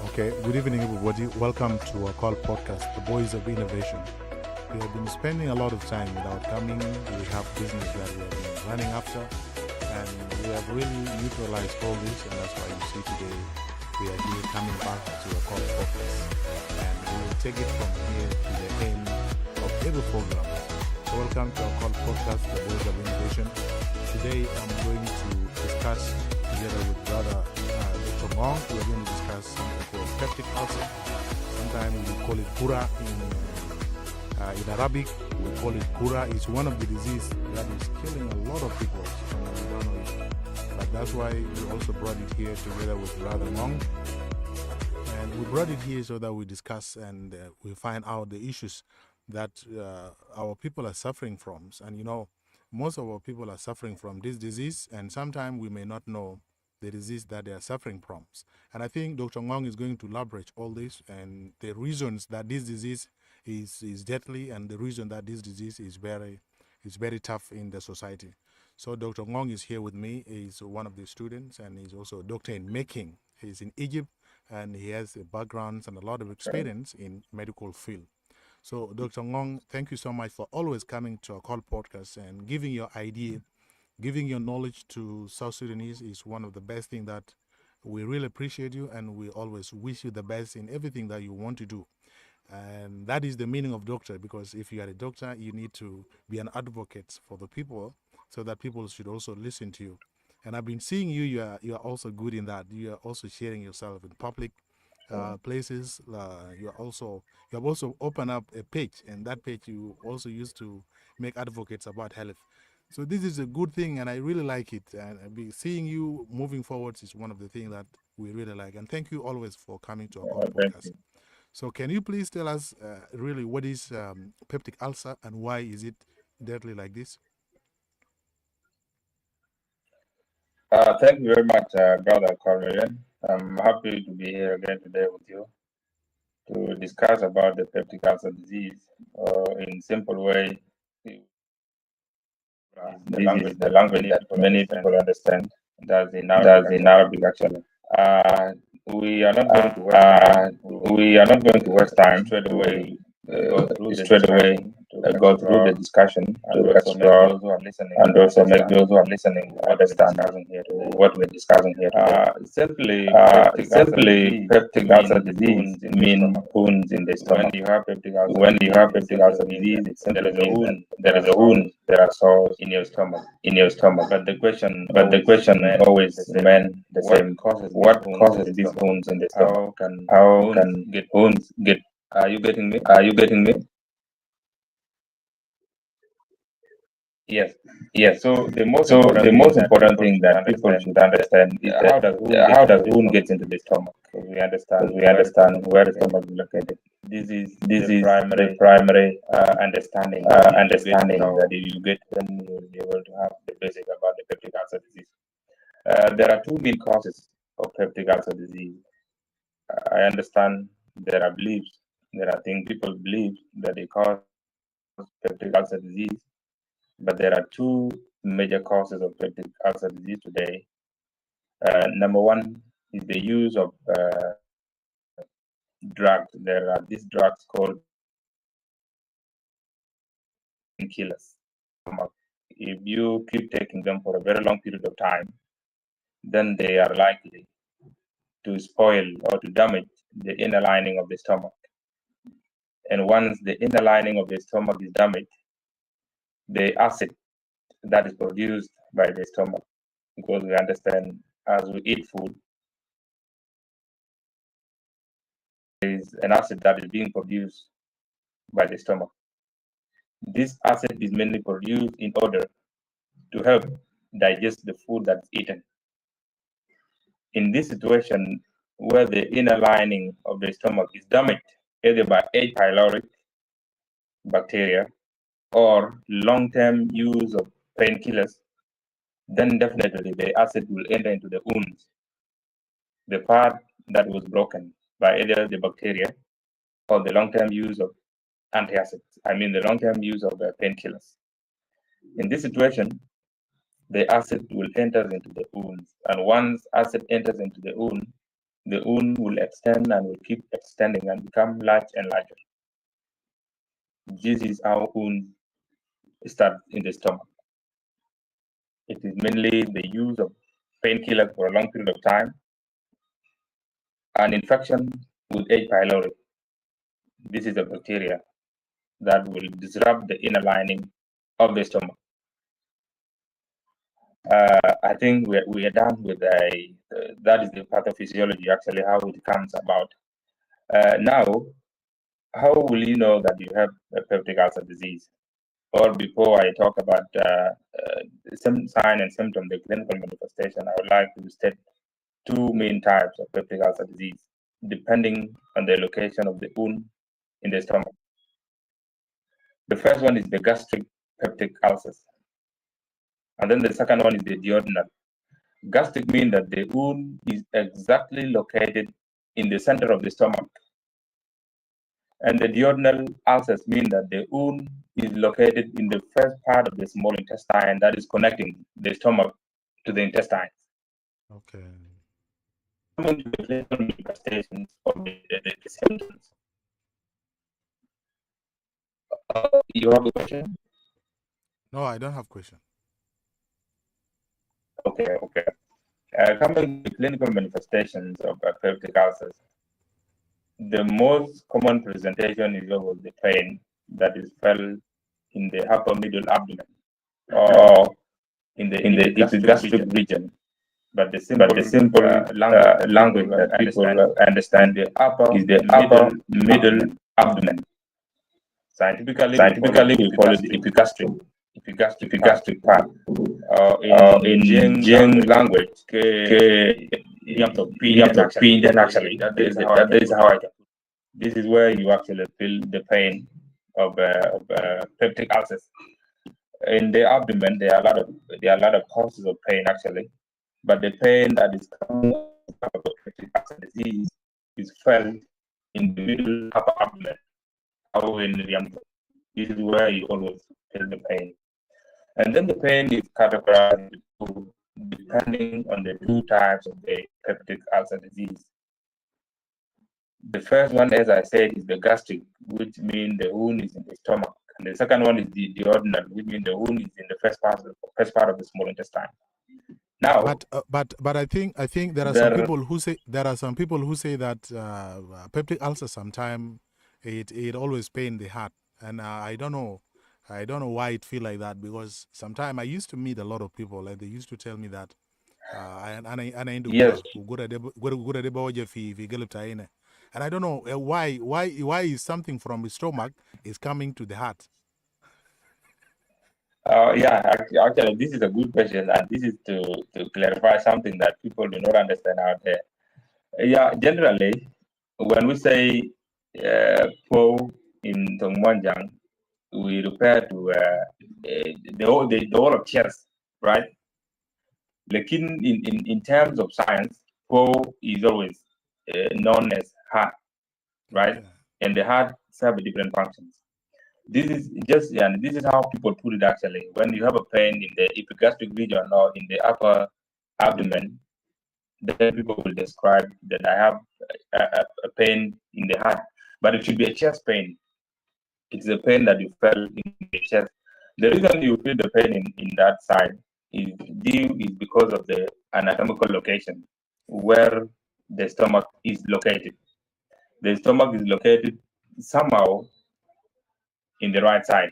Okay, good evening, everybody. Welcome to our call podcast, The Boys of Innovation. We have been spending a lot of time without coming. We have business that we have been running after, and we have really neutralized all this, and that's why you see today we are here coming back to a call podcast, and we will take it from here to the end of every program. So welcome to our call podcast, The Boys of Innovation. Today I'm going to discuss together with brother Dr. Ngong. We are going to discuss something called Peptic Ulcer. Sometimes we call it gura in Arabic. We call it gura. It's one of the diseases that is killing a lot of people. And we don't know it. But that's why we also brought it here together with brother Ngong. And we brought it here so that we discuss and we find out the issues that our people are suffering from. And you know, most of our people are suffering from this disease, and sometimes we may not know the disease that they are suffering from. And I think Dr. Ngong is going to elaborate all this and the reasons that this disease is deadly, and the reason that this disease is very tough in the society. So Dr. Ngong is here with me. He's one of the students, and he's also a doctor in making. He's in Egypt, and he has a background and a lot of experience in medical field. So, Dr. Ngong, thank you so much for always coming to our call podcast and giving your idea, giving your knowledge to South Sudanese is one of the best things that we really appreciate you, and we always wish you the best in everything that you want to do. And that is the meaning of doctor, because if you are a doctor, you need to be an advocate for the people so that people should also listen to you. And I've been seeing you, you are also good in that. You are also sharing yourself in public places. You have also opened up a page, and that page you also used to make advocates about health. So this is a good thing, and I really like it. And seeing you moving forwards is one of the things that we really like. And thank you always for coming to our podcast. So can you please tell us really what is peptic ulcer and why is it deadly like this? Thank you very much, Brother Cornelian. I'm happy to be here again today with you to discuss about the peptic ulcer disease. In simple way, this is the language that many people understand. That's in Arabic actually. We are not going to waste time straight away. Go through the discussion to explore and also make those who are listening understand what we're discussing here today. Simply, peptic ulcer disease means wounds in the stomach. When you have peptic ulcer disease, there is a wound, there are sores in your stomach. But the question always remains the same: what causes these wounds in the stomach? How can wounds get? Are you getting me? Yes. So the most important thing that people should understand is how does wound get into the stomach. We understand where the stomach is located. This is the primary understanding that you get when you will be able to have the basic about the peptic ulcer disease. There are two main causes of peptic ulcer disease. I understand there are beliefs. There are things people believe that they cause peptic ulcer disease. But there are two major causes of peptic ulcer disease today. Number one is the use of drugs. There are these drugs called painkillers. If you keep taking them for a very long period of time, then they are likely to spoil or to damage the inner lining of the stomach. And once the inner lining of the stomach is damaged, the acid that is produced by the stomach, because we understand as we eat food, there is an acid that is being produced by the stomach. This acid is mainly produced in order to help digest the food that's eaten. In this situation, where the inner lining of the stomach is damaged either by H. pylori bacteria or long-term use of painkillers, then definitely the acid will enter into the wounds, the part that was broken by either the bacteria or the long-term use of antacids. I mean the long-term use of the painkillers. In this situation, the acid will enter into the wounds, and once acid enters into the wound, the wound will extend and will keep extending and become large and larger. This is how wound starts in the stomach. It is mainly the use of painkillers for a long period of time, an infection with H. pylori. This is a bacteria that will disrupt the inner lining of the stomach. I think we are done with that is the pathophysiology, actually, how it comes about. Now, how will you know that you have a peptic ulcer disease? Or before I talk about some sign and symptom, the clinical manifestation, I would like to state two main types of peptic ulcer disease, depending on the location of the wound in the stomach. The first one is the gastric peptic ulcers. And then the second one is the duodenal. Gastric means that the wound is exactly located in the center of the stomach. And the duodenal ulcers mean that the wound is located in the first part of the small intestine that is connecting the stomach to the intestines. Okay. Coming to the clinical manifestations of the symptoms. You have a question? No, I don't have question. Okay. Coming to the clinical manifestations of peptic ulcers, the most common presentation is always the pain that is felt in the upper middle abdomen or in the epigastric region. But the simple language that people understand is the upper middle abdomen. Scientifically, we call it the epigastric part. In Jing language, actually, that is how I can. This is where you actually feel the pain of peptic ulcers. In the abdomen, there are a lot of causes of pain actually, but the pain that is coming out of peptic ulcer disease is felt in the middle upper abdomen. This is where you always feel the pain. And then the pain is categorized depending on the two types of the peptic ulcer disease. The first one, as I said, is the gastric, which means the wound is in the stomach. And the second one is the duodenal, which means the wound is in the first part of the small intestine. Now, but I think there are some people who say that peptic ulcer sometimes it always pain the heart, and I don't know why it feel like that, because sometimes I used to meet a lot of people and they used to tell me that yes. And I don't know why is something from the stomach is coming to the heart. Yeah, actually, this is a good question, and this is to clarify something that people do not understand out there. Yeah, generally, when we say po in Tongmonjang, we refer to the whole of chest, right? Like in terms of science, po is always known as heart, right? Okay. And the heart serve different functions. This is how people put it actually. When you have a pain in the epigastric region or in the upper abdomen, then people will describe that I have a pain in the heart, but it should be a chest pain. It's a pain that you felt in the chest. The reason you feel the pain in that side is because of the anatomical location where the stomach is located. The stomach is located somehow in the right side.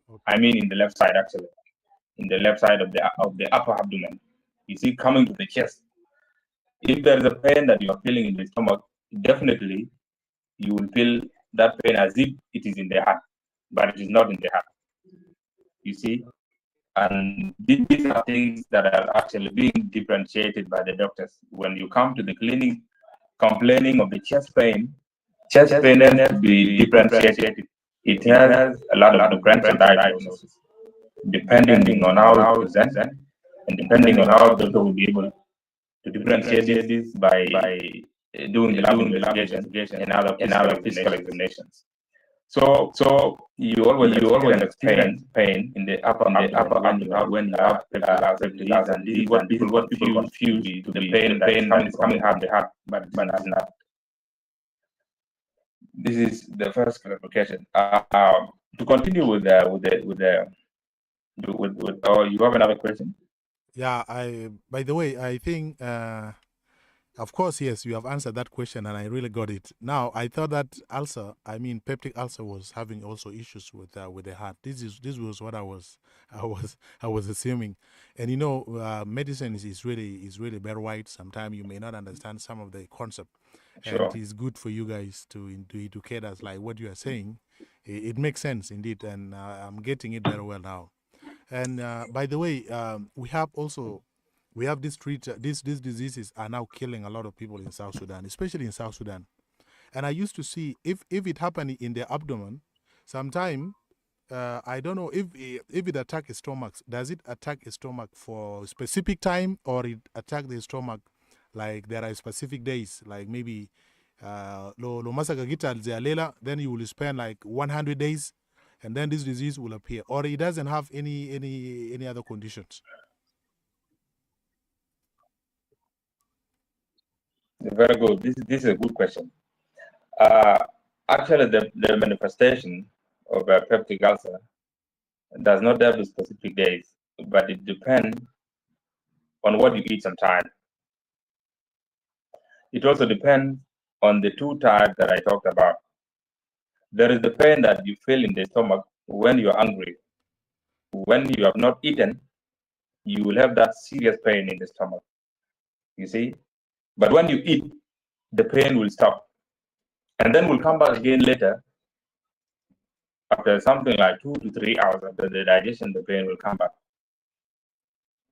Okay. I mean, in the left side actually, in the left side of the upper abdomen. You see, coming to the chest. If there is a pain that you are feeling in the stomach, definitely you will feel that pain as if it is in the heart, but it is not in the heart. You see, and these are things that are actually being differentiated by the doctors. When you come to the clinic complaining of the chest pain has to be differentiated. It has a lot of differential diagnosis, depending on how it presents and depending on how the doctor will be able to differentiate this by doing the lab investigation and other physical examinations. So you always experience pain in the upper abdomen when you have peptic ulcer disease, and this is what people confuse to the pain that is coming from the heart, but it's not. This is the first clarification. To continue with or you have another question? Yeah, by the way, I think of course, yes, you have answered that question, and I really got it. Now, I thought that peptic ulcer was having also issues with the heart. This was what I was assuming, and medicine is really very wide. Sometimes you may not understand some of the concept, Sure. and it is good for you guys to educate us. Like what you are saying, it makes sense indeed, and I'm getting it very well now. And by the way, we have these these diseases are now killing a lot of people in South Sudan, especially in South Sudan. And I used to see if it happened in the abdomen, sometime I don't know if it attacks the stomach. Does it attack the stomach for specific time, or it attack the stomach like there are specific days, like maybe lo masaka gita alzealela, then you will spend like 100 days, and then this disease will appear, or it doesn't have any other conditions. Very good. This is a good question. Actually, the manifestation of a peptic ulcer does not have specific days, but it depends on what you eat sometimes. It also depends on the two types that I talked about. There is the pain that you feel in the stomach when you're hungry. When you have not eaten, you will have that serious pain in the stomach. You see? But when you eat, the pain will stop. And then will come back again later. After something like 2 to 3 hours after the digestion, the pain will come back.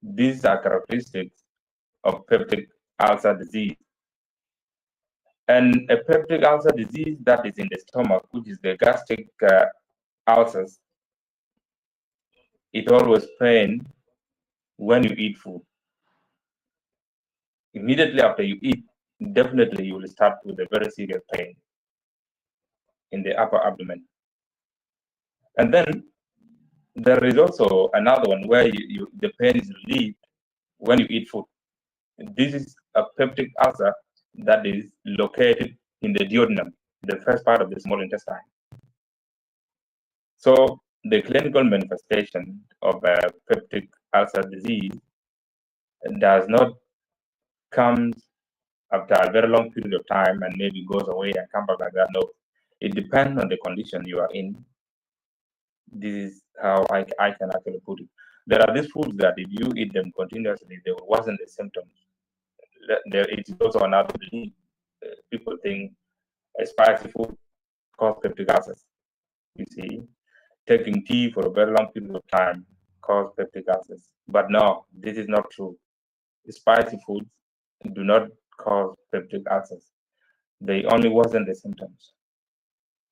These are characteristics of peptic ulcer disease. And a peptic ulcer disease that is in the stomach, which is the gastric ulcers, it always pain when you eat food. Immediately after you eat, definitely you will start with a very serious pain in the upper abdomen. And then there is also another one where the pain is relieved when you eat food. This is a peptic ulcer that is located in the duodenum, the first part of the small intestine. So the clinical manifestation of a peptic ulcer disease does not come after a very long period of time and maybe goes away and come back like that. No, it depends on the condition you are in. This is how I can actually put it. There are these foods that if you eat them continuously, they will worsen the symptoms. It is also another belief. People think a spicy food causes peptic ulcers. You see, taking tea for a very long period of time causes peptic ulcers. But no, this is not true. Spicy foods do not cause peptic ulcers. They only worsen the symptoms.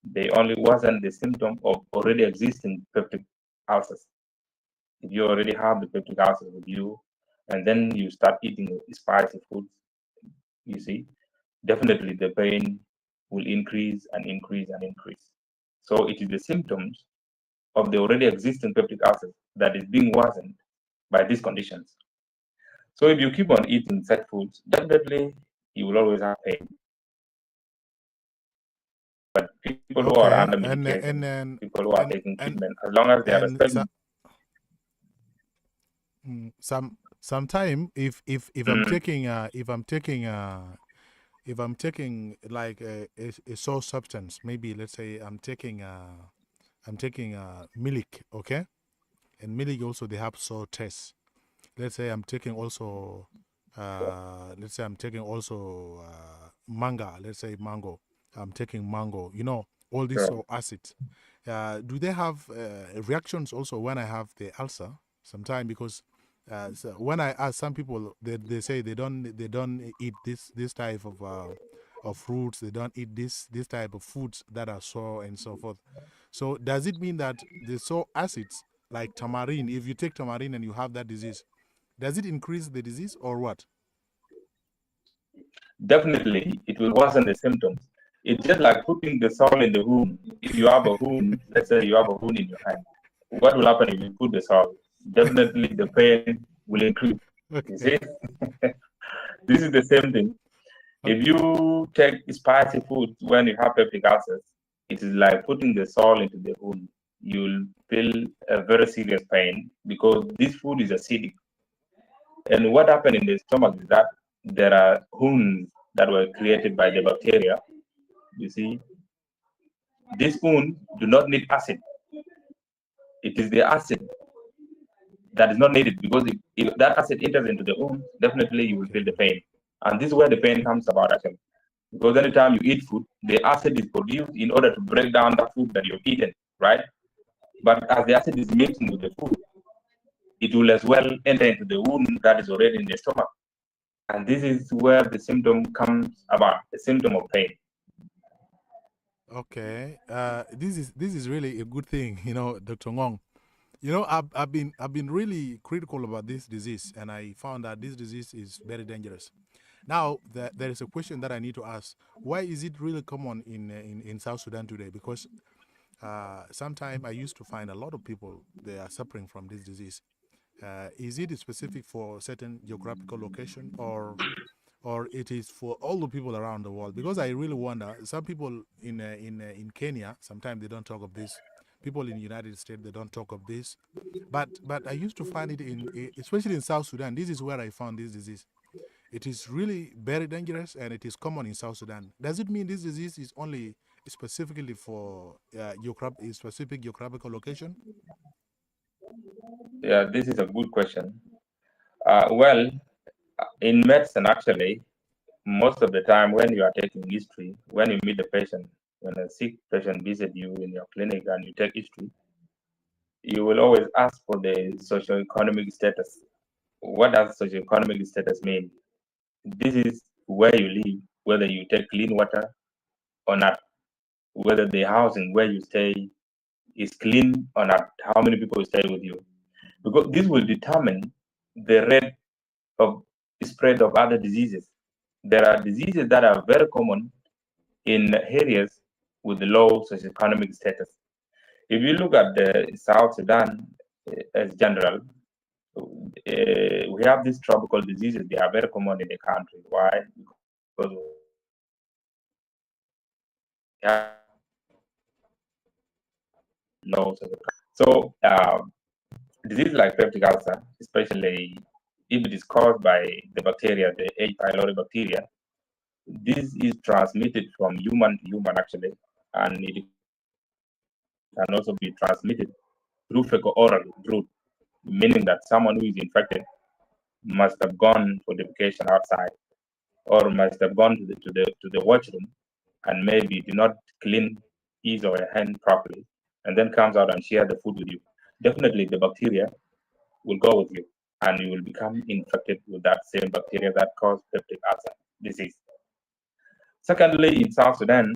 They only worsen the symptom of already existing peptic ulcers. If you already have the peptic ulcers with you, and then you start eating spicy foods, you see, definitely the pain will increase and increase and increase. So it is the symptoms of the already existing peptic ulcers that is being worsened by these conditions. So if you keep on eating such foods, definitely you will always have pain. But people who are under medication, people who are taking treatment, as long as they are respecting. Sometime if I'm taking if I'm taking like a sore substance, maybe let's say I'm taking milk, okay, and milk also they have sore taste. Let's say I'm taking also manga. Let's say mango. I'm taking mango. You know, all these sore acids. Do they have reactions also when I have the ulcer? Sometimes because so when I ask some people, they say they don't eat this type of fruits. They don't eat this type of foods that are sore and so forth. So does it mean that the sore acids like tamarind, if you take tamarind and you have that disease, does it increase the disease or what? Definitely, it will worsen the symptoms. It's just like putting the salt in the wound. If you have a wound, let's say you have a wound in your hand, what will happen if you put the salt? Definitely the pain will increase. You see, Okay. this is the same thing. If Okay. you take spicy food when you have peptic ulcers, it is like putting the salt into the wound. You'll feel a very serious pain because this food is acidic. And what happened in the stomach is that there are wounds that were created by the bacteria. You see, these wounds do not need acid. It is the acid that is not needed because if that acid enters into the wound, definitely you will Okay. feel the pain. And this is where the pain comes about actually. Because anytime you eat food, the acid is produced in order to break down the food that you've eaten, right? But as the acid is mixing with the food, it will as well enter into the wound that is already in the stomach. And this is where the symptom comes about, the symptom of pain. Okay. This is really a good thing, Dr. Ngong. I've been really critical about this disease, and I found that this disease is very dangerous. Now, there is a question that I need to ask: why is it really common in South Sudan today? Because sometime I used to find a lot of people they are suffering from this disease. Is it specific for certain geographical location, or it is for all the people around the world? Because I really wonder. Some people in Kenya sometimes they don't talk of this. People in the United States they don't talk of this. But I used to find it especially in South Sudan. This is where I found this disease. It is really very dangerous and it is common in South Sudan. Does it mean this disease is only specifically for a specific geographical location? Yeah, this is a good question. Well, in medicine, actually, most of the time when you are taking history, when you meet the patient, when a sick patient visits you in your clinic and you take history, you will always ask for the socioeconomic status. What does socioeconomic status mean? This is where you live, whether you take clean water or not, whether the housing where you stay is clean or not, how many people stay with you. Because this will determine the rate of spread of other diseases. There are diseases that are very common in areas with low socioeconomic status. If you look at the South Sudan as general, we have these tropical diseases. They are very common in the country. Why? Because we have low socioeconomic. So disease like peptic ulcer, especially if it is caused by the bacteria, the H. pylori bacteria, this is transmitted from human to human actually, and it can also be transmitted through fecal-oral route, meaning that someone who is infected must have gone for defecation outside, or must have gone to the washroom and maybe did not clean his or her hand properly, and then comes out and share the food with you. Definitely, the bacteria will go with you, and you will become infected with that same bacteria that caused peptic ulcer disease. Secondly, in South Sudan,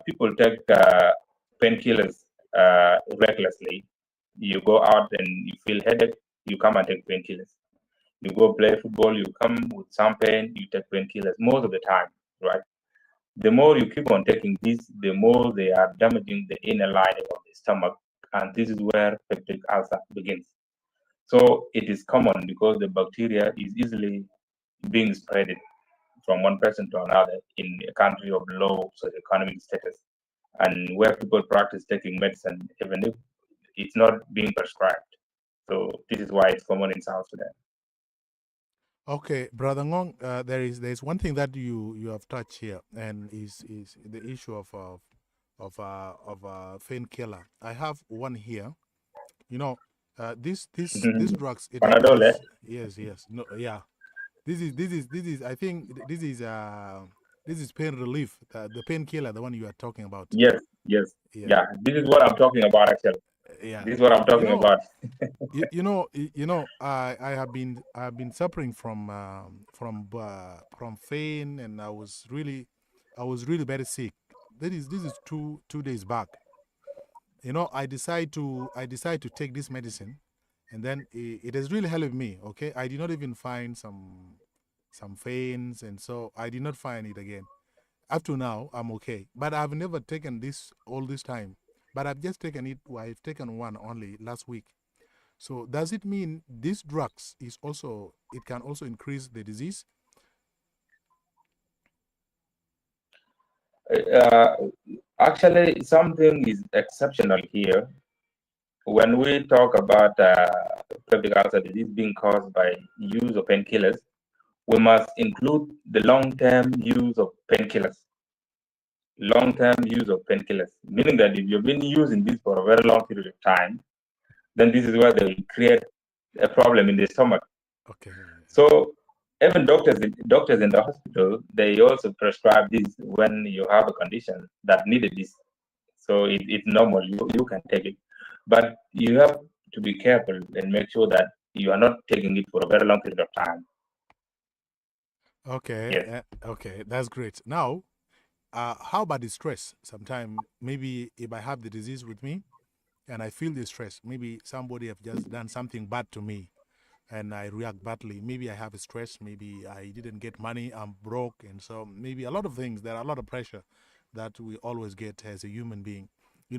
people take painkillers recklessly. You go out and you feel headache, you come and take painkillers. You go play football, you come with some pain, you take painkillers most of the time, right? The more you keep on taking these, the more they are damaging the inner lining of the stomach, and this is where peptic ulcer begins. So it is common because the bacteria is easily being spread from one person to another in a country of low socioeconomic status and where people practice taking medicine even if it's not being prescribed. So this is why it's common in South Sudan. Okay, Brother Ngong, there is one thing that you have touched here, and is the issue of painkiller. I have one here. You know, this drugs it Panadol, eh? is, yes, no, yeah. This is I think this is pain relief, the painkiller, the one you are talking about. Yes, yes. Yeah, Yeah, this is what I'm talking about actually. yeah. This is what I'm You talking know, about. I have been suffering from pain, and I was really very sick. This is two days back. I decide to take this medicine, and then it has really helped me. Okay, I did not even find some pains, and so I did not find it again. Up to now, I'm okay. But I've never taken this all this time. But I've just taken it. I've taken one only last week. So does it mean these drugs is also, it can also increase the disease? Uh, Actually, something is exceptional here. When we talk about peptic ulcer disease being caused by use of painkillers, we must include the long-term use of painkillers. Long-term use of painkillers, meaning that if you've been using this for a very long period of time, then this is where they will create a problem in the stomach. Okay. So even doctors in the hospital, they also prescribe this when you have a condition that needed this. So it's normal. You can take it, but you have to be careful and make sure that you are not taking it for a very long period of time. Okay. Yes. Okay. That's great. Now, how about the stress? Sometime maybe if I have the disease with me and I feel the stress, maybe somebody have just done something bad to me and I react badly. Maybe I have a stress. Maybe I didn't get money. I'm broke, and so maybe a lot of things. There are a lot of pressure that we always get as a human being.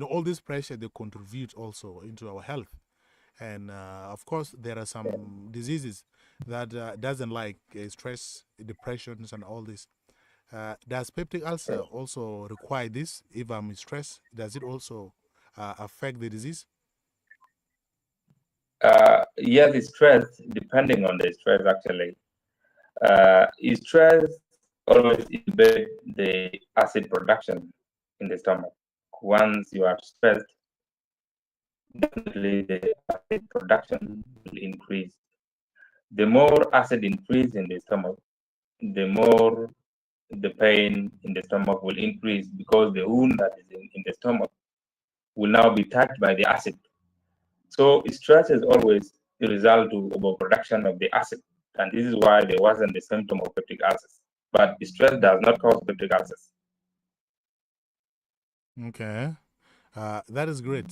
All this pressure they contribute also into our health, and of course there are some diseases that doesn't like stress, depressions, and all this. Does peptic ulcer also require this? If I'm stressed, does it also affect the disease? Yes, the stress, depending on the stress, actually, stress always inhibit the acid production in the stomach. Once you are stressed, definitely the acid production will increase. The more acid increase in the stomach, the more the pain in the stomach will increase because the wound that is in the stomach will now be touched by the acid. So stress is always the result of overproduction of the acid, and this is why there wasn't the symptom of peptic ulcers. But stress does not cause peptic ulcers. Okay. That is great.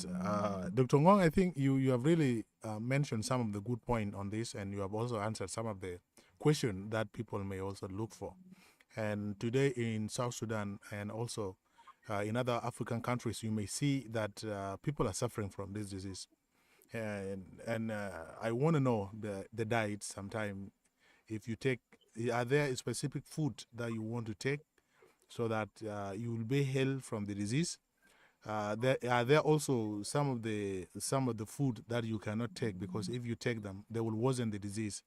Dr. Ngong, I think you have really mentioned some of the good point on this, and you have also answered some of the question that people may also look for. And today in South Sudan and also in other African countries, you may see that people are suffering from this disease. And I want to know the diet sometime. If you take, are there specific food that you want to take so that you will be healed from the disease? There also some of the food that you cannot take because if you take them, they will worsen the disease.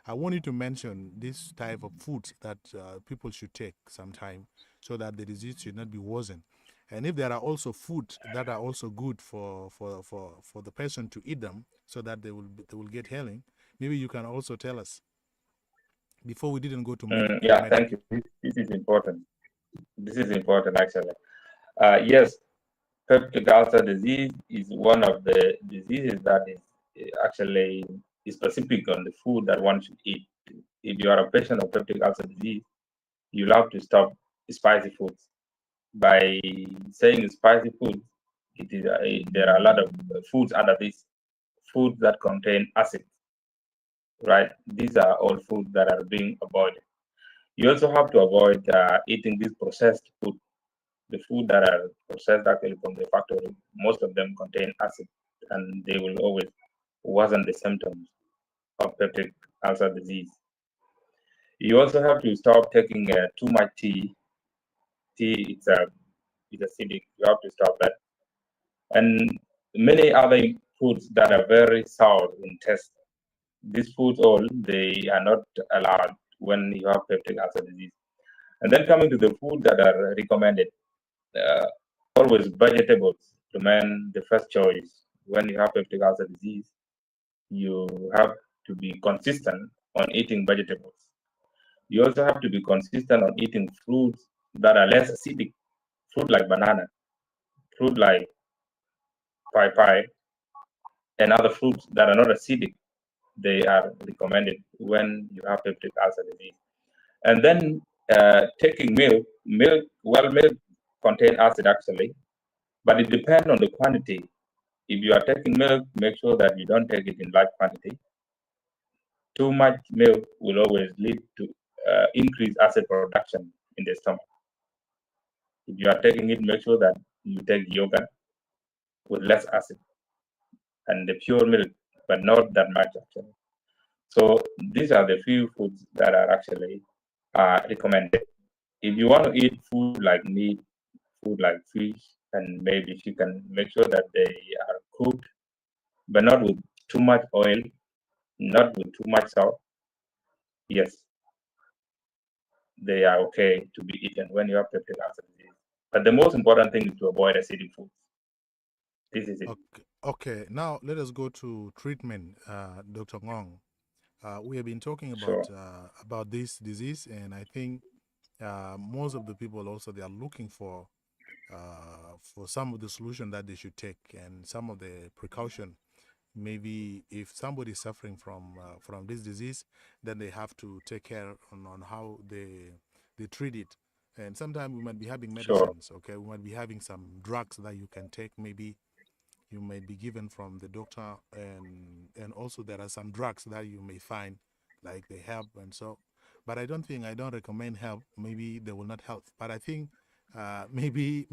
I want you to mention this type of food that people should take sometime so that the disease should not be worsened. And if there are also food that are also good for the person to eat them so that they will get healing, maybe you can also tell us before we didn't go to Yeah, medic. thank you. This is important. This is important, actually. Yes, peptic ulcer disease is one of the diseases that is actually specific on the food that one should eat. If you are a patient of peptic ulcer disease, you'll have to stop spicy foods. By saying spicy foods, there are a lot of foods under this foods that contain acid, right? These are all foods that are being avoided. You also have to avoid eating these processed food. The food that are processed actually from the factory, most of them contain acid, and they will always worsen the symptoms of peptic ulcer disease. You also have to stop taking too much tea. Tea it's acidic. You have to stop that, and many other foods that are very sour in taste. These foods all they are not allowed when you have peptic ulcer disease. And then coming to the food that are recommended, uh, always vegetables remain the first choice. When you have peptic ulcer disease, you have to be consistent on eating vegetables. You also have to be consistent on eating fruits that are less acidic, fruit like banana, fruit like papaya, and other fruits that are not acidic. They are recommended when you have peptic ulcer disease. And then taking milk contain acid actually, but it depends on the quantity. If you are taking milk, make sure that you don't take it in large quantity. Too much milk will always lead to increased acid production in the stomach. If you are taking it, make sure that you take yogurt with less acid and the pure milk, but not that much actually. So these are the few foods that are actually recommended. If you want to eat food like meat, food like fish, and maybe chicken, make sure that they are cooked, but not with too much oil, not with too much salt. Yes, they are okay to be eaten when you have peptic ulcer disease. But the most important thing is to avoid acidic foods. This is it. Okay. Now let us go to treatment, Dr. Ngong. We have been talking Sure. about this disease, and I think most of the people also they are looking for some of the solution that they should take and some of the precaution. Maybe if somebody is suffering from this disease, then they have to take care on how they treat it. And sometimes we might be having Sure. medicines. Okay, we might be having some drugs that you can take. Maybe you might be given from the doctor, and also there are some drugs that you may find like they help and so. But I don't recommend help. Maybe they will not help. But I think maybe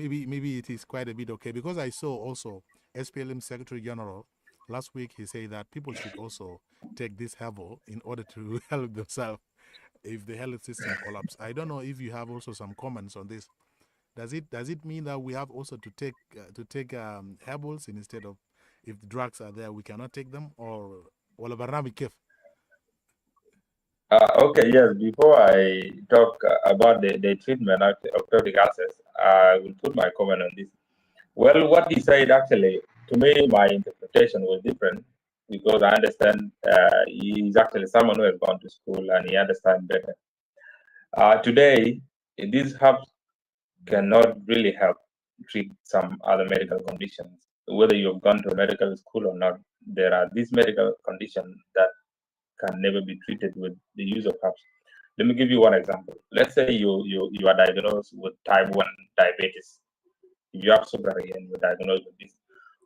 it is quite a bit okay, because I saw also SPLM Secretary General last week. He said that people should also take this herbal in order to help themselves if the health system collapse. I don't know if you have also some comments on this. Does it mean that we have also to take herbals instead of, if the drugs are there, we cannot take them, or wala barnami kif? Okay, yes. Before I talk about the treatment of peptic ulcers, I will put my comment on this. Well, what he said actually, to me, my interpretation was different because I understand he's actually someone who has gone to school and he understands better. Today, these herbs cannot really help treat some other medical conditions. Whether you've gone to medical school or not, there are these medical conditions that can never be treated with the use of herbs. Let me give you one example. Let's say you are diagnosed with type 1 diabetes. If you have sugar and you're diagnosed with this,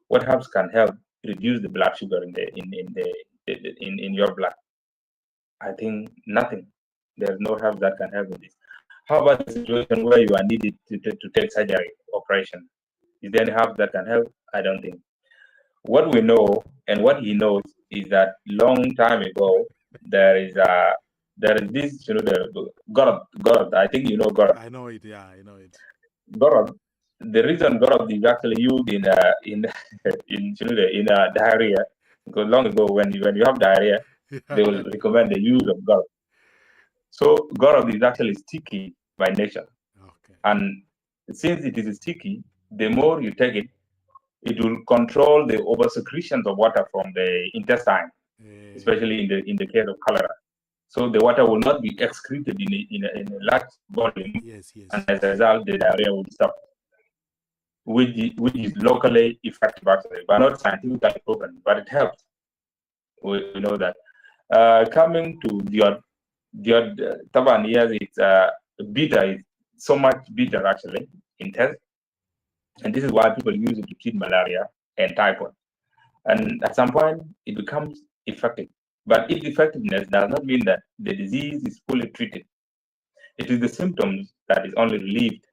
what herbs can help reduce the blood sugar in your blood? I think nothing. There's no herbs that can help with this. How about the situation where you are needed to take surgery, operation? Is there any herbs that can help? I don't think. What we know and what he knows is that long time ago there is this, the gorod. I think you know gorod. I know it. Yeah, I know it. Gorod. The reason gorod is actually used in diarrhea, because long ago when you have diarrhea, they will recommend the use of gorod. So gorod is actually sticky by nature, Okay. and since it is sticky, the more you take it, it will control the oversecretions of water from the intestine, especially in the case of cholera. So the water will not be excreted in a large volume, Yes, yes. and as a result, the diarrhea will stop, which is locally effective actually, but not scientifically proven, but it helps. We know that. Coming to the Taban, yes, it's bitter. It's so much bitter actually in taste, and this is why people use it to treat malaria and typhoid. And at some point, it becomes effective. But its effectiveness does not mean that the disease is fully treated. It is the symptoms that is only relieved,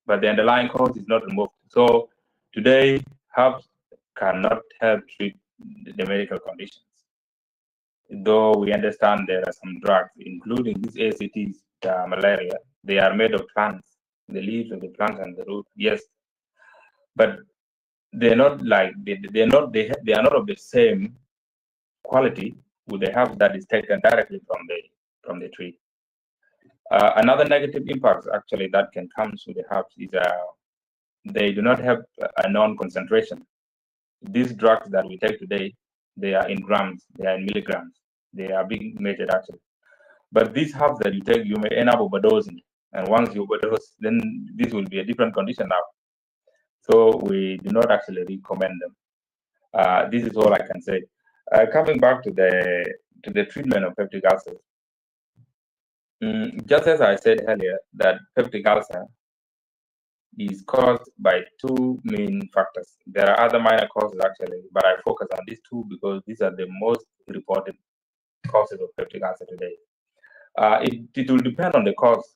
but the underlying cause is not removed. So today, herbs cannot help treat the medical conditions. Though we understand there are some drugs, including these ACTs, malaria, they are made of plants, the leaves of the plant and the root, yes. But they're not like they are not of the same quality with the herbs that is taken directly from the tree. Another negative impact actually that can come with the herbs is they do not have a known concentration. These drugs that we take today, they are in grams, they are in milligrams, they are being measured actually. But these herbs that you take, you may end up overdosing, and once you overdose, then this will be a different condition now. So we do not actually recommend them. This is all I can say. Coming back to the treatment of peptic ulcers, just as I said earlier, that peptic ulcer is caused by two main factors. There are other minor causes actually, but I focus on these two because these are the most reported causes of peptic ulcer today. It will depend on the cause.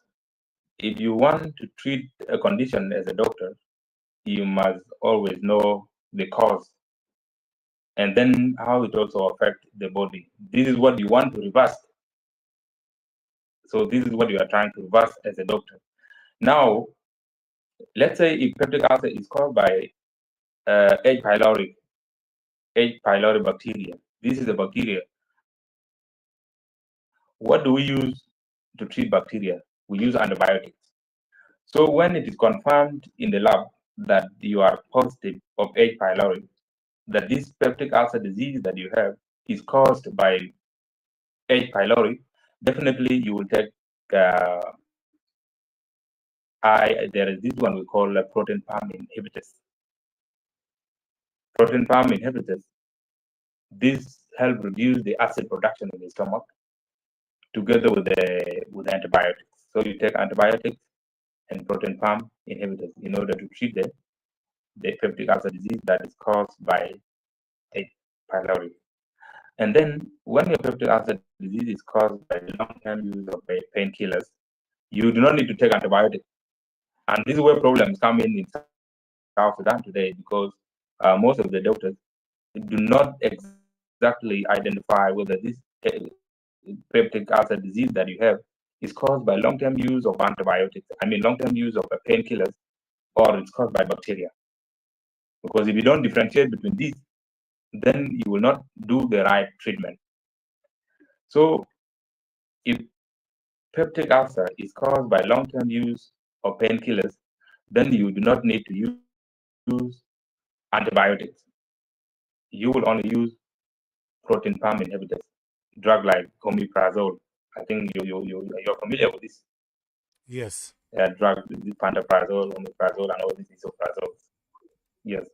if you want to treat a condition as a doctor, you must always know the cause and then how it also affects the body. This is what you want to reverse. So this is what you are trying to reverse as a doctor. Now, let's say if peptic ulcer is caused by H. pylori bacteria. This is a bacteria. What do we use to treat bacteria? We use antibiotics. So when it is confirmed in the lab that you are positive of H. pylori, that this peptic ulcer disease that you have is caused by H. pylori, definitely you will take there is this one we call protein pump inhibitors. Protein pump inhibitors, this help reduce the acid production in the stomach together with the antibiotics. So you take antibiotics and protein pump inhibitors in order to treat the peptic ulcer disease that is caused by H. pylori. And then when your peptic ulcer disease is caused by long-term use of painkillers, you do not need to take antibiotics. And this is where problems come in South Sudan today, because most of the doctors do not exactly identify whether this peptic ulcer disease that you have is caused by long-term use of antibiotics, long-term use of painkillers, or it's caused by bacteria. Because if you don't differentiate between these, then you will not do the right treatment. So if peptic ulcer is caused by long-term use of painkillers, then you do not need to use antibiotics. You will only use protein pump inhibitors, drug like omeprazole. I think you're familiar with this. Yes. Drug, pantoprazole, omeprazole, and all these isoprazoles. Yes.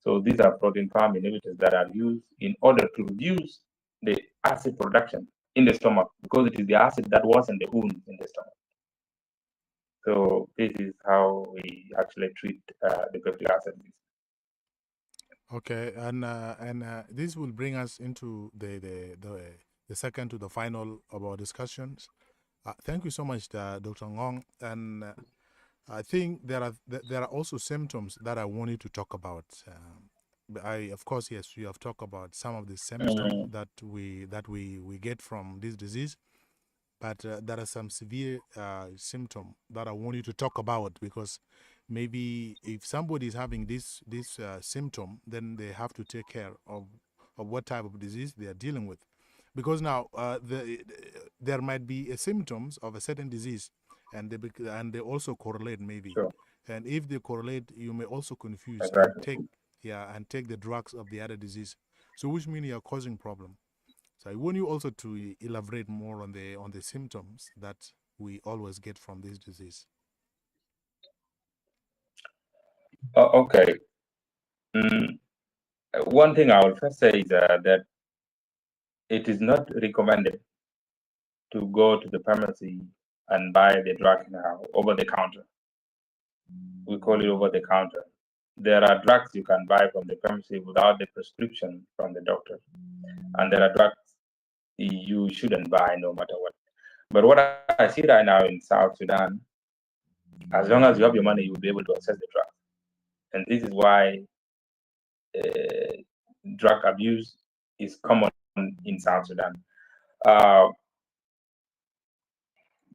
So these are protein pump inhibitors that are used in order to reduce the acid production in the stomach, because it is the acid that was in the wound in the stomach. So this is how we actually treat the peptic ulcer disease. Okay, and this will bring us into the second to the final of our discussions. Thank you so much, Dr. Ngong. And I think there are also symptoms that I want you to talk about. Of course, yes, you have talked about some of the symptoms that we get from this disease, but there are some severe symptoms that I want you to talk about, because maybe if somebody is having this symptom, then they have to take care of what type of disease they are dealing with, because now there might be symptoms of a certain disease, and they also correlate maybe. Sure. And if they correlate, you may also confuse Exactly. and take the drugs of the other disease, so which means you are causing problem. So I want you also to elaborate more on the symptoms that we always get from this disease. Okay. One thing I will first say is that it is not recommended to go to the pharmacy and buy the drug now over the counter. We call it over the counter. There are drugs you can buy from the pharmacy without the prescription from the doctor, and there are drugs you shouldn't buy no matter what. But what I see right now in South Sudan, as long as you have your money, you will be able to access the drug. And this is why drug abuse is common in South Sudan.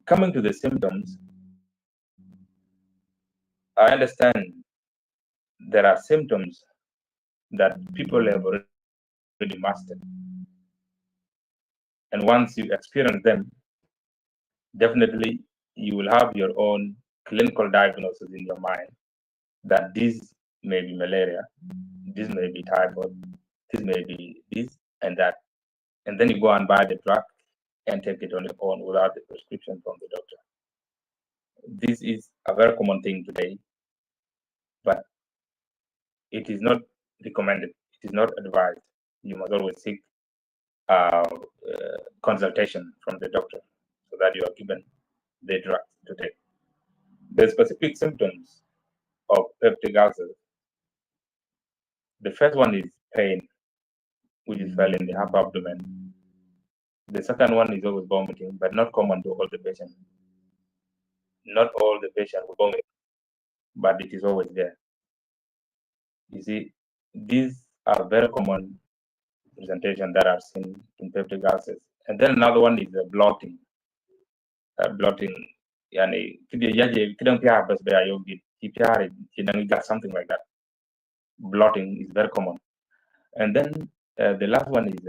Coming to the symptoms, I understand there are symptoms that people have already mastered. And once you experience them, definitely you will have your own clinical diagnosis in your mind that this may be malaria, this may be typhoid, this may be this and that. And then you go and buy the drug and take it on your own without the prescription from the doctor. This is a very common thing today, but it is not recommended. It is not advised. You must always seek consultation from the doctor so that you are given the drug to take. The specific symptoms of peptic ulcer. The first one is pain, which is felt in the upper abdomen. The second one is always vomiting, but not common to all the patients. not all the patients will vomit, but it is always there. You see, these are very common presentation that are seen in peptic ulcers. And then another one is bloating. Bloating, yani something like that. Bloating is very common. And then the last one is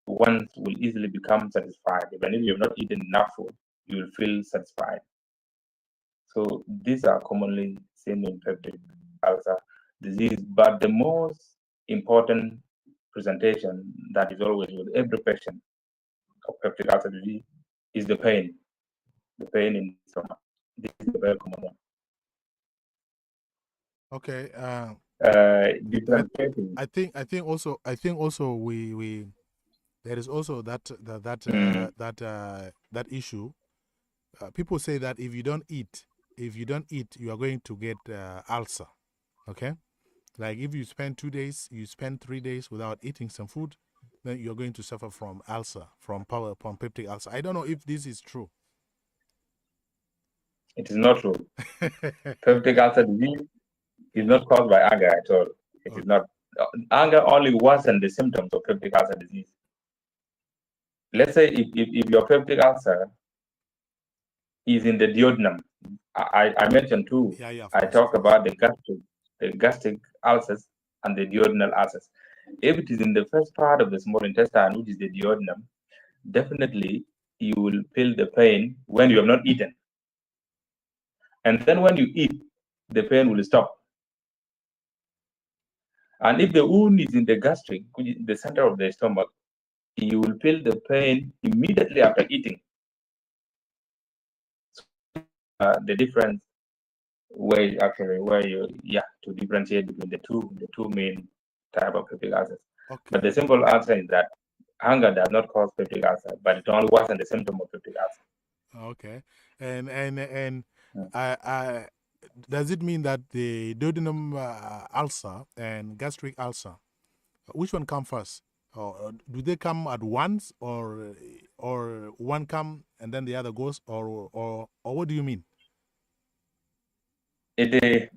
one will easily become satisfied. Even if you have not eaten enough food, you will feel satisfied. So these are commonly seen in peptic ulcer disease. But the most important presentation that is always with every patient of peptic ulcer disease is the pain in the stomach. This is a very common one. Okay. Differentiating. I think also we there is also that that issue. People say that if you don't eat, you are going to get ulcer. Okay, like if you spend 2 days, you spend 3 days without eating some food, then you're going to suffer from ulcer, from peptic ulcer. I don't know if this is true. It is not true. Peptic ulcer disease is not caused by anger at all. It is not. Anger only worsens the symptoms of peptic ulcer disease. Let's say if your peptic ulcer is in the duodenum, I mentioned two. Yeah, I talk about the gastric ulcers and the duodenal ulcers. If it is in the first part of the small intestine, which is the duodenum, definitely you will feel the pain when you have not eaten. And then when you eat, the pain will stop. And if the wound is in the gastric, which is the center of the stomach, you will feel the pain immediately after eating. The difference where you to differentiate between the two main type of peptic ulcers. Okay. But the simple answer is that hunger does not cause peptic ulcer, but it only worsens the symptom of peptic ulcer. Okay, and does it mean that the duodenum ulcer and gastric ulcer, which one come first? Or do they come at once, or one come and then the other goes, or what do you mean? Yes,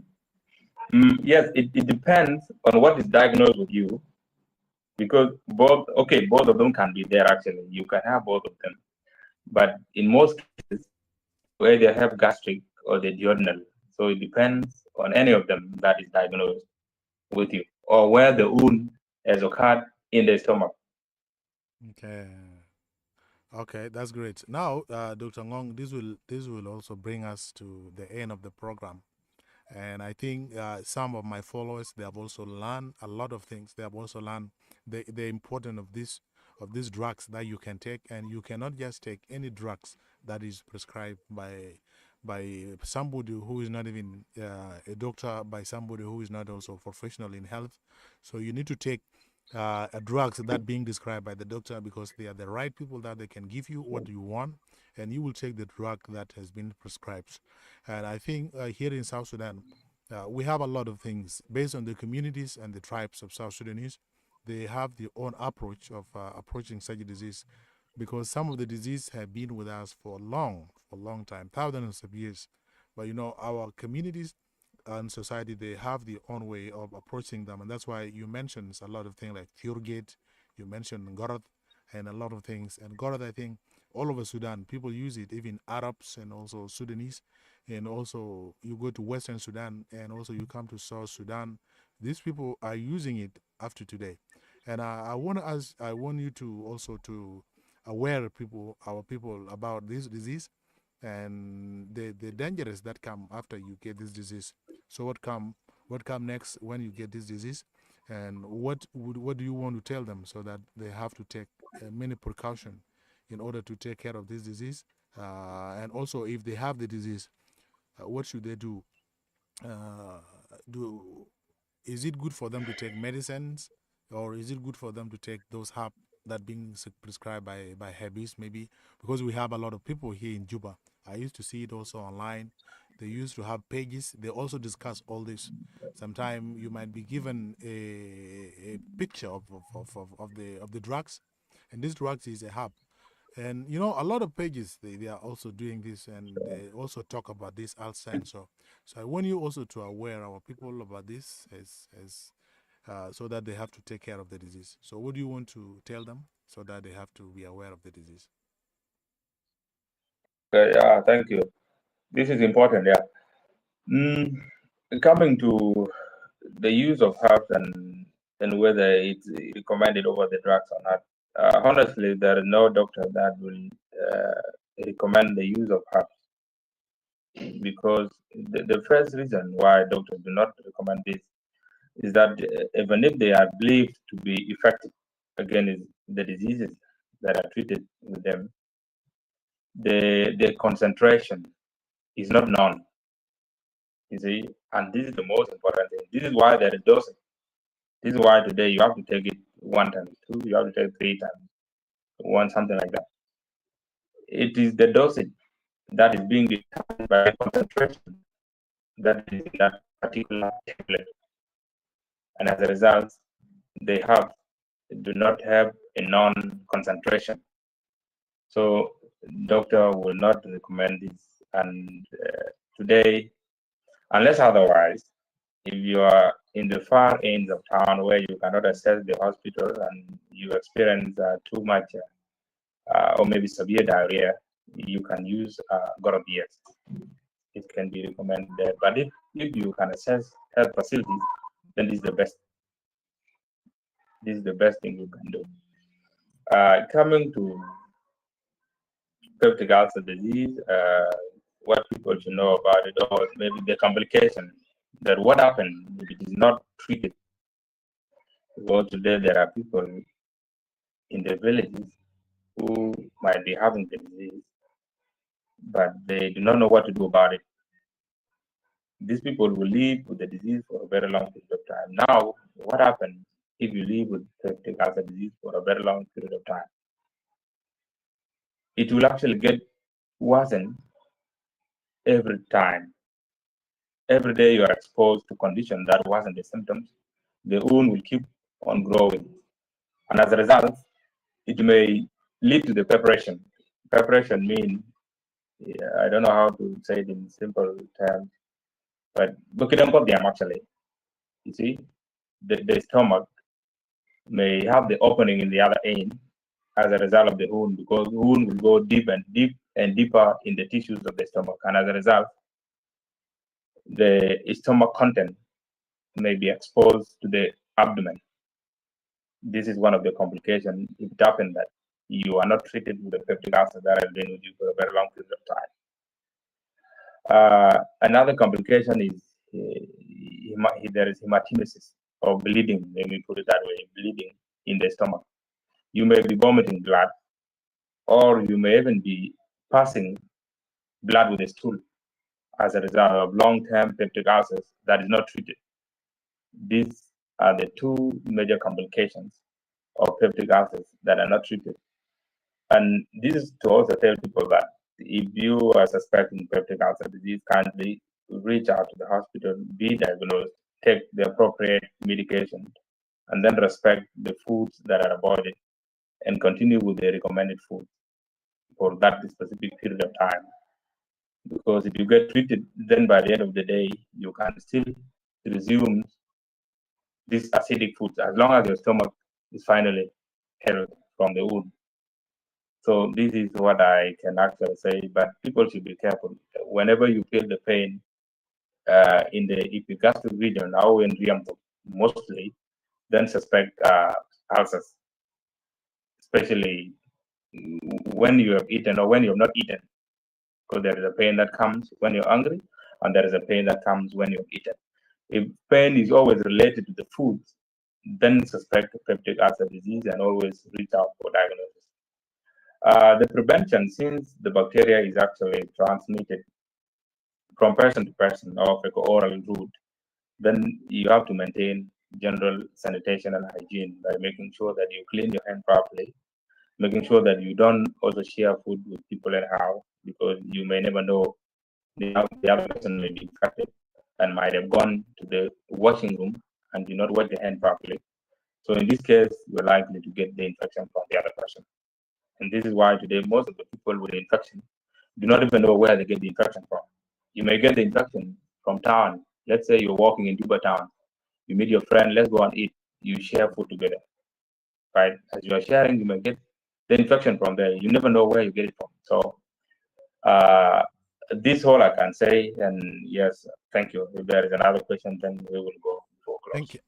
it depends on what is diagnosed with you, because both of them can be there. Actually, you can have both of them, but in most cases, you either have gastric or the duodenal. So it depends on any of them that is diagnosed with you, or where the wound has occurred in the stomach. Okay, that's great. Now, Dr. Ngong, this will also bring us to the end of the program. And I think some of my followers, they have also learned a lot of things. They have also learned the importance of these drugs that you can take, and you cannot just take any drugs that is prescribed by somebody who is not even a doctor, by somebody who is not also professional in health. So you need to take drugs that being described by the doctor, because they are the right people that they can give you what you want, and you will take the drug that has been prescribed. And I think here in South Sudan, we have a lot of things based on the communities and the tribes of South Sudanese. They have their own approach of approaching such a disease, because some of the disease have been with us for a long time, thousands of years. But you know, our communities and society, they have their own way of approaching them, and that's why you mentioned a lot of things like Thurgate, you mentioned Gorath, and a lot of things. And Gorath, I think all over Sudan, people use it, even Arabs and also Sudanese, and also you go to Western Sudan, and also you come to South Sudan. These people are using it after today, and I want to ask, I want you to also to aware our people about this disease and the dangers that come after you get this disease. So what come next when you get this disease, and what do you want to tell them so that they have to take many precaution in order to take care of this disease, and also if they have the disease, what should they do? Uh, do Is it good for them to take medicines, or is it good for them to take those herbs that being prescribed by herbies maybe? Because we have a lot of people here in Juba. I used to see it also online. They used to have pages. They also discuss all this. Sometimes you might be given a picture of the drugs, and this drugs is a herb. And you know, a lot of pages they are also doing this, and they also talk about this ulcer. So I want you also to aware our people about this as so that they have to take care of the disease. So what do you want to tell them so that they have to be aware of the disease? Yeah, thank you. This is important. Yeah. Mm, Coming to the use of herbs and whether it's recommended over the drugs or not. Honestly, there is no doctor that will recommend the use of herbs because the first reason why doctors do not recommend this is that even if they are believed to be effective against the diseases that are treated with them, the concentration is not known. You see, and this is the most important thing. This is why there is dosing. This is why today you have to take it 1 times 2, you have to take 3 times 1, something like that. It is the dosage that is being determined by the concentration that is in that particular tablet. And as a result, they do not have a known concentration. So doctor will not recommend this. And today, unless otherwise, if you are in the far ends of town where you cannot access the hospital and you experience too much or maybe severe diarrhea, you can use gura. It can be recommended there. But if you can access health facilities, then this is the best. This is the best thing you can do. Coming to peptic ulcer disease, what people should know about it, or maybe the complication that what happens if it is not treated. Because today there are people in the villages who might be having the disease, but they do not know what to do about it. These people will live with the disease for a very long period of time. Now, what happens if you live with peptic ulcer disease for a very long period of time? It will actually get worsened every time. Every day you are exposed to conditions that worsen the symptoms, the wound will keep on growing. And as a result, it may lead to the preparation. Preparation means, I don't know how to say it in simple terms, but actually, you see, the stomach may have the opening in the other end as a result of the wound, because the wound will go deep and deeper in the tissues of the stomach. And as a result, the stomach content may be exposed to the abdomen. This is one of the complications if it happens that you are not treated with a peptic ulcer that has been with you for a very long period of time. Another complication is there is hematemesis, or bleeding, let me put it that way, bleeding in the stomach. You may be vomiting blood, or you may even be passing blood with a stool as a result of long-term peptic ulcers that is not treated. These are the two major complications of peptic ulcers that are not treated. And this is to also tell people that if you are suspecting peptic ulcer disease, kindly reach out to the hospital, be diagnosed, take the appropriate medication, and then respect the foods that are avoided and continue with the recommended food for that specific period of time. Because if you get treated, then by the end of the day, you can still resume these acidic foods as long as your stomach is finally healed from the wound. So this is what I can actually say, but people should be careful. Whenever you feel the pain in the epigastric region, or in Riamto, mostly, then suspect ulcers, especially when you have eaten or when you have not eaten, because there is a pain that comes when you're hungry, and there is a pain that comes when you've eaten. If pain is always related to the food, then suspect peptic ulcer disease and always reach out for diagnosis. The prevention, since the bacteria is actually transmitted from person to person or oral route, then you have to maintain general sanitation and hygiene by making sure that you clean your hand properly, making sure that you don't also share food with people anyhow, because you may never know the other person may be infected and might have gone to the washing room and do not wash the hand properly. So in this case, you're likely to get the infection from the other person. And this is why today most of the people with the infection do not even know where they get the infection from. You may get the infection from town. Let's say you're walking in Juba town. You meet your friend, let's go and eat. You share food together, right? As you are sharing, you may get the infection from there. You never know where you get it from. So uh, this all I can say. And yes, thank you. If there is another question, then we will go for close. Thank you.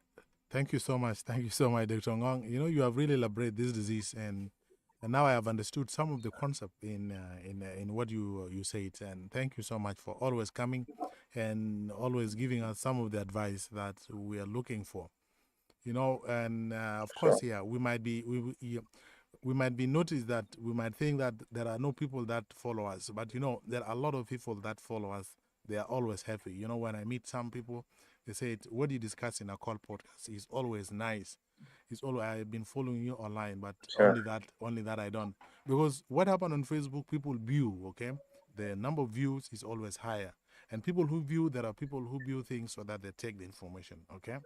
Thank you so much. Thank you so much, Dr. Ngong. You know, you have really elaborated this disease, and now I have understood some of the concept in what you said. And thank you so much for always coming and always giving us some of the advice that we are looking for. You know, and of course, Sure. yeah, we might be noticed that we might think that there are no people that follow us, but you know, there are a lot of people that follow us. They are always happy. You know, when I meet some people, they say, "What you discuss in a call podcast is always nice. It's always I've been following you online, but Sure. only that I don't." Because what happened on Facebook, people view, okay, the number of views is always higher, and people who view, there are people who view things so that they take the information, okay,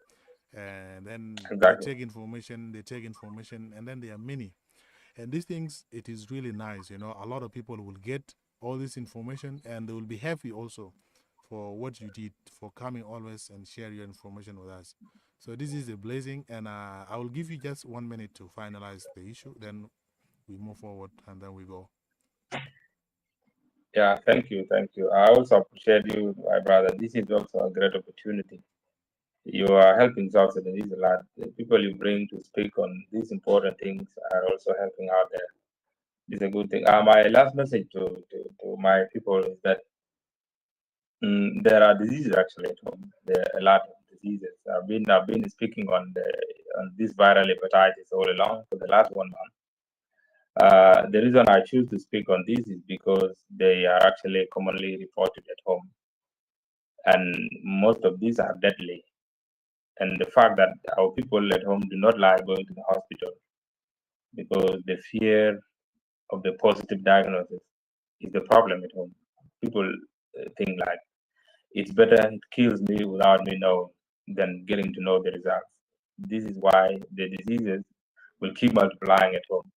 and then Exactly. they take information, and then there are many. And these things, it is really nice. You know, a lot of people will get all this information and they will be happy also for what you did, for coming always and share your information with us. So this is a blessing, and I will give you just 1 minute to finalize the issue. Then we move forward, and then we go. Yeah, thank you. Thank you. I also appreciate you, my brother. This is also a great opportunity. You are helping South Sudanese a lot. The people you bring to speak on these important things are also helping out there. It's a good thing. My last message to my people is that there are diseases actually at home. There are a lot of diseases. I've been speaking on this viral hepatitis all along for the last 1 month. The reason I choose to speak on this is because they are actually commonly reported at home, and most of these are deadly. And the fact that our people at home do not like going to the hospital because the fear of the positive diagnosis is the problem at home. People think like it's better it kills me without me knowing than getting to know the results. This is why the diseases will keep multiplying at home,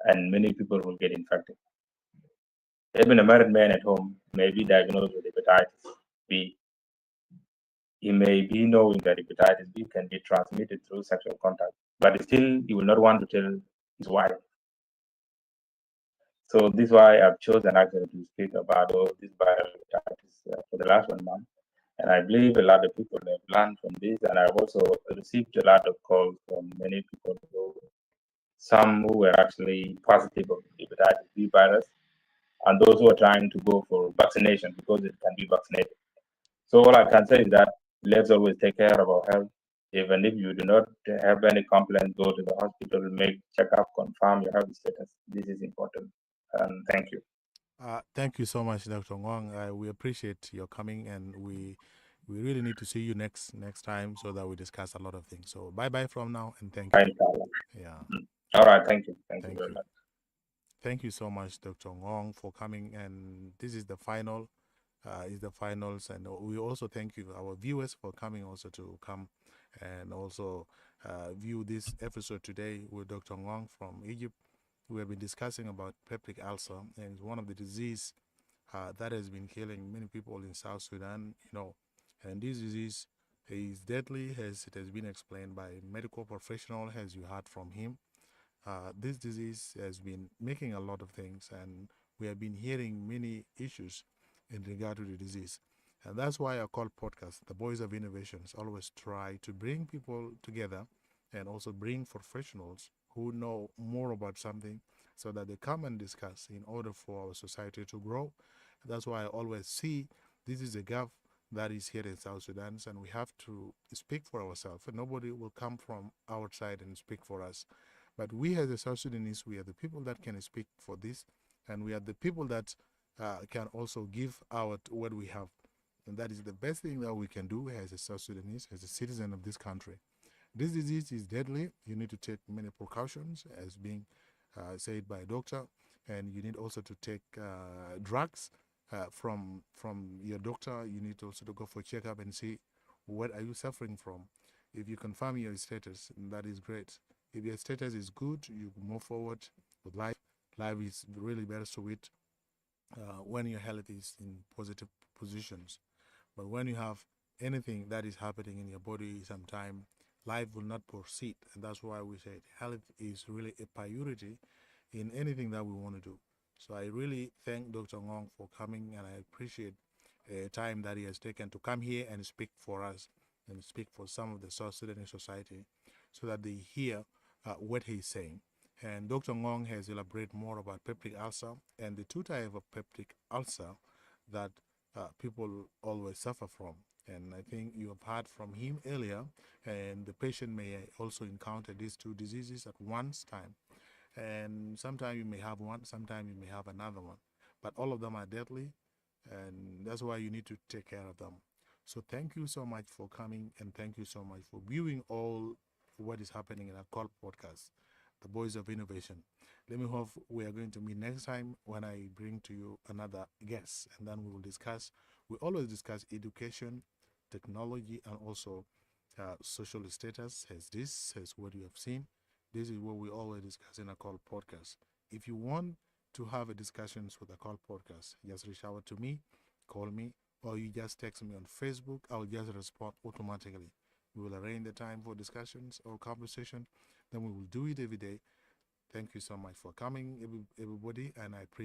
and many people will get infected. Even a married man at home may be diagnosed with hepatitis B. He may be knowing that hepatitis B can be transmitted through sexual contact, but still he will not want to tell his wife. So this is why I've chosen actually to speak about all this viral hepatitis for the last 1 month. And I believe a lot of people have learned from this, and I've also received a lot of calls from many people, some who were actually positive of hepatitis B virus, and those who are trying to go for vaccination because it can be vaccinated. So all I can say is that let's always take care of our health. Even if you do not have any complaint, go to the hospital, make checkup, confirm your health status. This is important. And thank you. Thank you so much, Dr. Ngong. We appreciate your coming, and we really need to see you next time so that we discuss a lot of things. So bye bye from now, and thank you. Yeah, All right. Thank you. Thank you thank very you. much. Thank you so much, Dr. Ngong, for coming. And this is the final, is the finals. And we also thank you, our viewers, for coming also to come and also view this episode today with Dr. Ngong from Egypt. We have been discussing about peptic ulcer, and it's one of the disease that has been killing many people in South Sudan. You know, and this disease is deadly, as it has been explained by medical professional, as you heard from him. This disease has been making a lot of things, and we have been hearing many issues in regard to the disease. And that's why I call podcast the Boys of Innovations always try to bring people together and also bring professionals who know more about something so that they come and discuss in order for our society to grow. That's why I always see this is a gap that is here in South Sudan, and we have to speak for ourselves. And nobody will come from outside and speak for us. But we as the South Sudanese, we are the people that can speak for this, and we are the people that can also give out what we have. And that is the best thing that we can do as a South Sudanese, as a citizen of this country. This disease is deadly. You need to take many precautions, as being said by a doctor, and you need also to take drugs from your doctor. You need also to go for a checkup and see what are you suffering from. If you confirm your status, that is great. If your status is good, you move forward with life. Life is really very sweet when your health is in positive positions. But when you have anything that is happening in your body, sometime life will not proceed. And that's why we say health is really a priority in anything that we want to do. So I really thank Dr. Ngong for coming, and I appreciate time that he has taken to come here and speak for us and speak for some of the South Sudanese society so that they hear what he's saying. And Dr. Ngong has elaborated more about peptic ulcer and the two types of peptic ulcer that people always suffer from. And I think you have heard from him earlier, and the patient may also encounter these two diseases at once time. And sometimes you may have one, sometimes you may have another one. But all of them are deadly, and that's why you need to take care of them. So thank you so much for coming, and thank you so much for viewing all what is happening in our call podcast, the Voice of Innovation. Let me hope we are going to meet next time when I bring to you another guest, and then we will discuss. We always discuss education, technology, and also social status. As what you have seen. This is what we always discuss in a call podcast. If you want to have a discussions with a call podcast, just reach out to me, call me, or you just text me on Facebook. I'll just respond automatically. We will arrange the time for discussions or conversation. Then we will do it every day. Thank you so much for coming, everybody, and I appreciate